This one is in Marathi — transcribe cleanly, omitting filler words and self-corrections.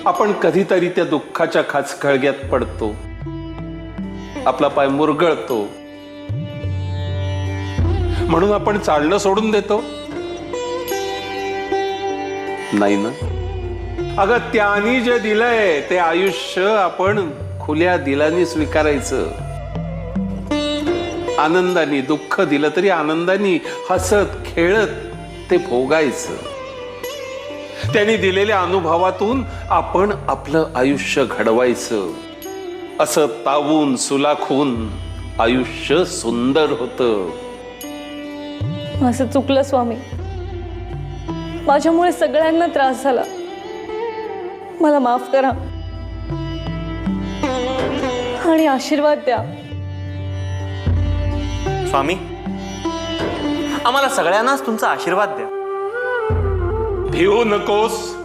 आपण कधीतरी त्या दुःखाच्या खाचखळग्यात पडतो, आपला पाय मुरगळतो, म्हणून आपण चालणं सोडून देतो? नाही ना. अगं, त्यानी जे दिलंय ते आयुष्य आपण खुल्या दिलानी स्वीकारायचं. आनंदाने दुःख दिलं तरी आनंदाने हसत खेळत ते भोगायचं. त्यांनी दिलेल्या अनुभवातून आपण आपलं आयुष्य घडवायचं. असं तावून सुलाखून आयुष्य सुंदर होतं. माझं चुकलं स्वामी, माझ्यामुळे सगळ्यांना त्रास झाला. मला माफ करा आणि आशीर्वाद द्या. स्वामी, आम्हाला सगळ्यांनाच तुमचा आशीर्वाद द्या. भिवू नकोस.